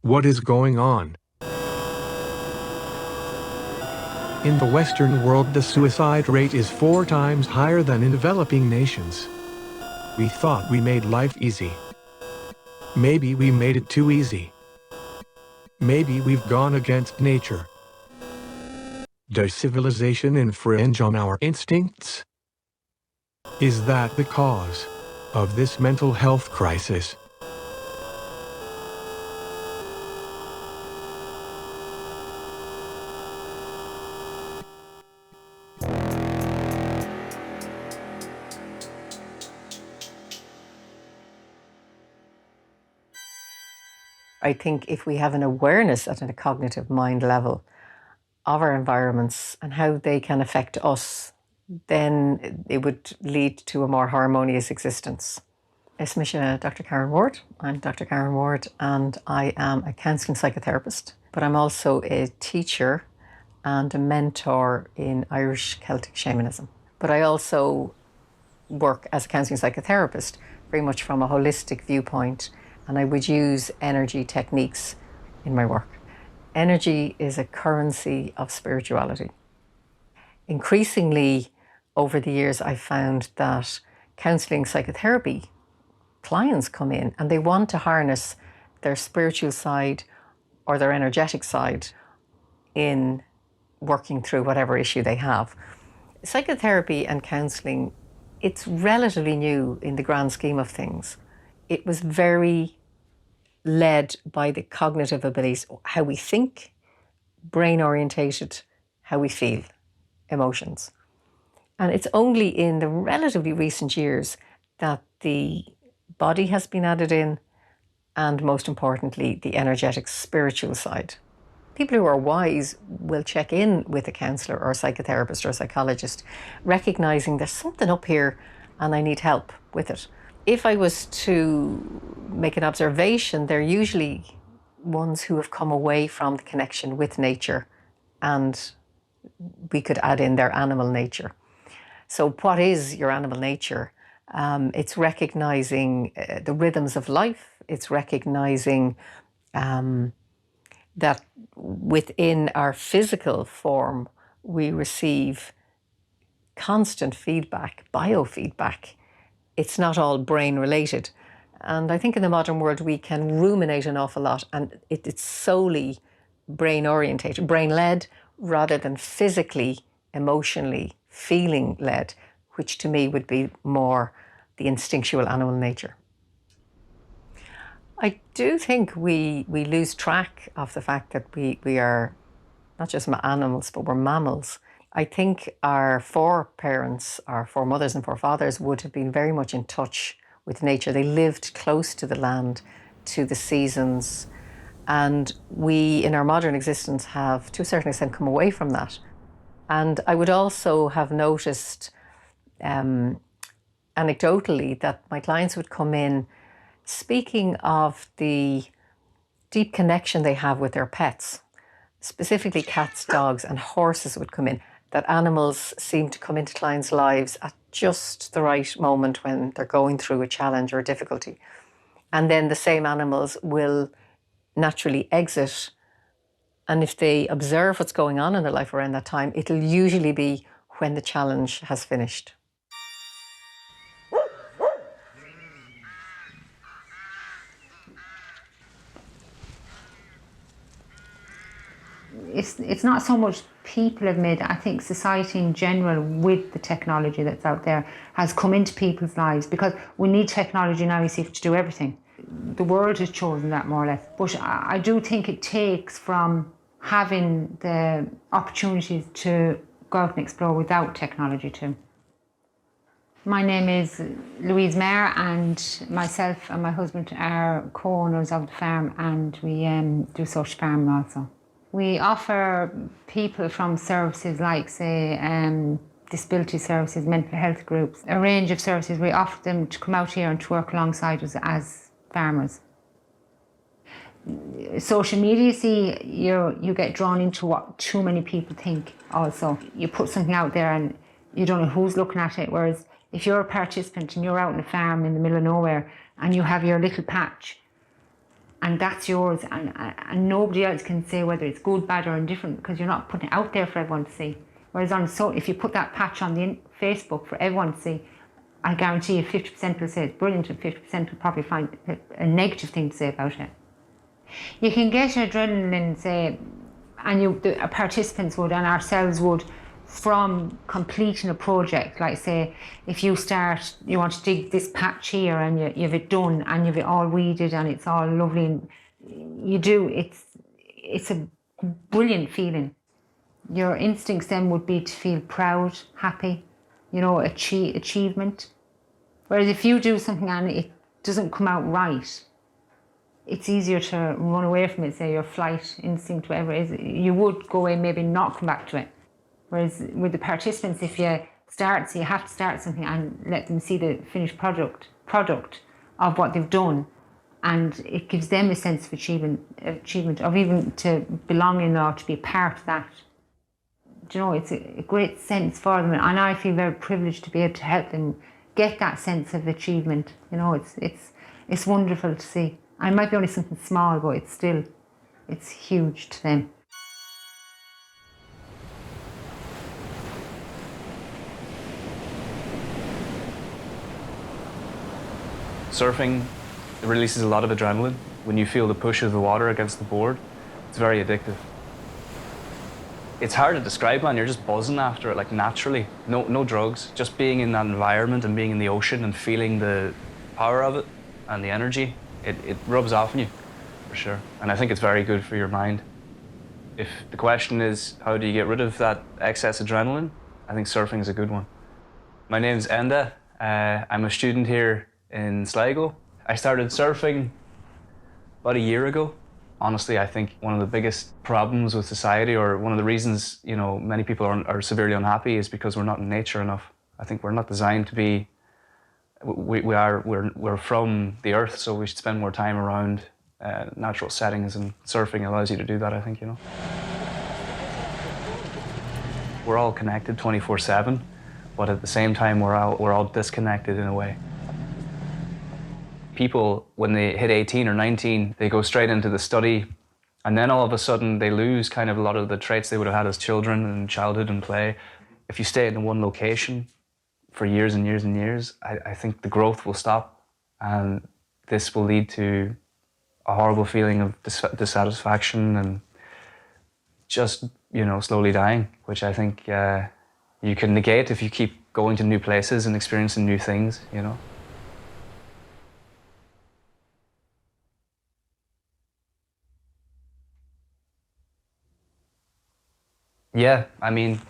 What is going on? In the Western world, the suicide rate is 4 times higher than in developing nations. We thought we made life easy. Maybe we made it too easy. Maybe we've gone against nature. Does civilization infringe on our instincts? Is that the cause of this mental health crisis? I think if we have an awareness at a cognitive mind level of our environments and how they can affect us, then it would lead to a more harmonious existence. Ismisha Dr. Karen Ward. I'm Dr. Karen Ward and I am a counselling psychotherapist, but I'm also a teacher and a mentor in Irish Celtic shamanism. But I also work as a counselling psychotherapist very much from a holistic viewpoint, and I would use energy techniques in my work. Energy is a currency of spirituality. Increasingly over the years, I've found that counselling psychotherapy clients come in and they want to harness their spiritual side or their energetic side in working through whatever issue they have. Psychotherapy and counselling, it's relatively new in the grand scheme of things. It was very led by the cognitive abilities, how we think, brain orientated, how we feel, emotions. And it's only in the relatively recent years that the body has been added in, and most importantly, the energetic spiritual side. People who are wise will check in with a counsellor or a psychotherapist or a psychologist, recognising there's something up here and I need help with it. If I was to make an observation, they're usually ones who have come away from the connection with nature, and we could add in their animal nature. So what is your animal nature? It's recognising the rhythms of life. It's recognising that within our physical form, we receive constant feedback, biofeedback. It's not all brain related. And I think in the modern world, we can ruminate an awful lot, and it's solely brain orientated, brain led, rather than physically, emotionally, feeling led, which to me would be more the instinctual animal nature. I do think we lose track of the fact that we are not just animals, but we're mammals. I think our foreparents, our foremothers and forefathers would have been very much in touch with nature. They lived close to the land, to the seasons, and we, in our modern existence, have, to a certain extent, come away from that. And I would also have noticed, anecdotally, that my clients would come in speaking of the deep connection they have with their pets. Specifically cats, dogs and horses would come in. That animals seem to come into clients' lives at just the right moment when they're going through a challenge or a difficulty. And then the same animals will naturally exit. And if they observe what's going on in their life around that time, it'll usually be when the challenge has finished. It's not so much people have made it. I think society in general, with the technology that's out there, has come into people's lives, because we need technology now, you see, to do everything. The world has chosen that, more or less. But I do think it takes from having the opportunities to go out and explore without technology too. My name is Louise Mayer, and myself and my husband are co-owners of the farm, and we do social farming also. We offer people from services like, say, disability services, mental health groups, a range of services. We offer them to come out here and to work alongside us as farmers. Social media, see, you get drawn into what too many people think also. You put something out there and you don't know who's looking at it, whereas if you're a participant and you're out on a farm in the middle of nowhere and you have your little patch, and that's yours, and nobody else can say whether it's good, bad or indifferent, because you're not putting it out there for everyone to see. Whereas if you put that patch on the Facebook for everyone to see, I guarantee you 50% will say it's brilliant and 50% will probably find a negative thing to say about it. You can get adrenaline, say, and the participants would, and ourselves would, from completing a project. Like, say, if you want to dig this patch here and you have it done and you have it all weeded and it's all lovely, and it's a brilliant feeling. Your instincts then would be to feel proud, happy, achievement. Whereas if you do something and it doesn't come out right, it's easier to run away from it, say your flight instinct, whatever it is. You would go away, maybe not come back to it. Whereas with the participants, if you have to start something and let them see the finished product of what they've done, and it gives them a sense of achievement of even to belong in or to be a part of that. It's a great sense for them, and I feel very privileged to be able to help them get that sense of achievement. It's wonderful to see. And it might be only something small, but it's huge to them. Surfing releases a lot of adrenaline. When you feel the push of the water against the board, it's very addictive. It's hard to describe, man. You're just buzzing after it, like naturally. No drugs. Just being in that environment and being in the ocean and feeling the power of it and the energy, it rubs off on you, for sure. And I think it's very good for your mind. If the question is, how do you get rid of that excess adrenaline? I think surfing is a good one. My name's Enda. I'm a student here in Sligo. I started surfing about a year ago. Honestly, I think one of the biggest problems with society, or one of the reasons many people are severely unhappy, is because we're not in nature enough. I think we're not designed to be. We're from the earth, so we should spend more time around natural settings, and surfing allows you to do that, I think. We're all connected 24/7, but at the same time we're all disconnected in a way. People, when they hit 18 or 19, they go straight into the study, and then all of a sudden they lose kind of a lot of the traits they would have had as children and childhood and play. If you stay in one location for years and years and years, I think the growth will stop, and this will lead to a horrible feeling of dissatisfaction and just, slowly dying, which I think you can negate if you keep going to new places and experiencing new things, Yeah, I mean,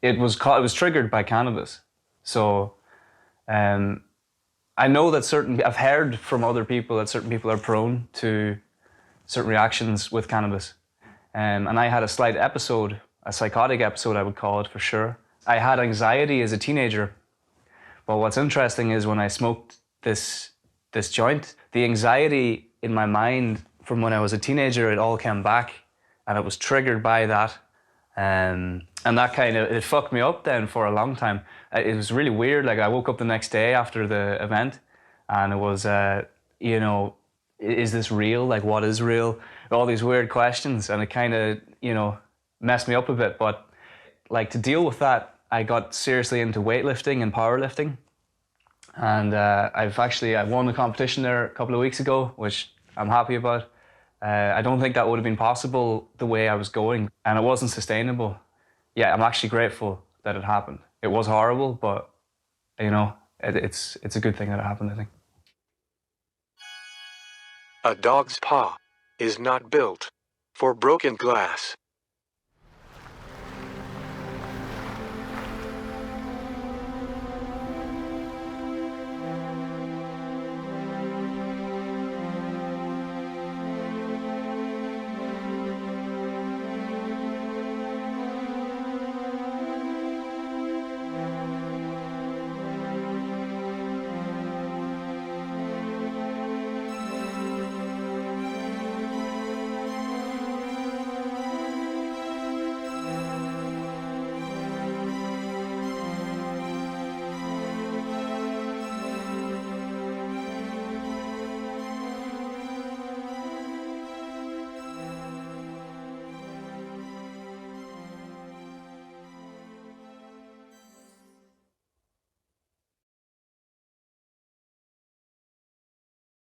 it was triggered by cannabis. So, I know that I've heard from other people that certain people are prone to certain reactions with cannabis. And I had a psychotic episode, I would call it, for sure. I had anxiety as a teenager. But what's interesting is when I smoked this joint, the anxiety in my mind from when I was a teenager, it all came back, and it was triggered by that. And that it fucked me up then for a long time. It was really weird. Like, I woke up the next day after the event, and it was, is this real? Like, what is real? All these weird questions, and it messed me up a bit. But like, to deal with that, I got seriously into weightlifting and powerlifting. And I won the competition there a couple of weeks ago, which I'm happy about. I don't think that would have been possible the way I was going, and it wasn't sustainable. Yeah, I'm actually grateful that it happened. It was horrible, but it's a good thing that it happened, I think. A dog's paw is not built for broken glass.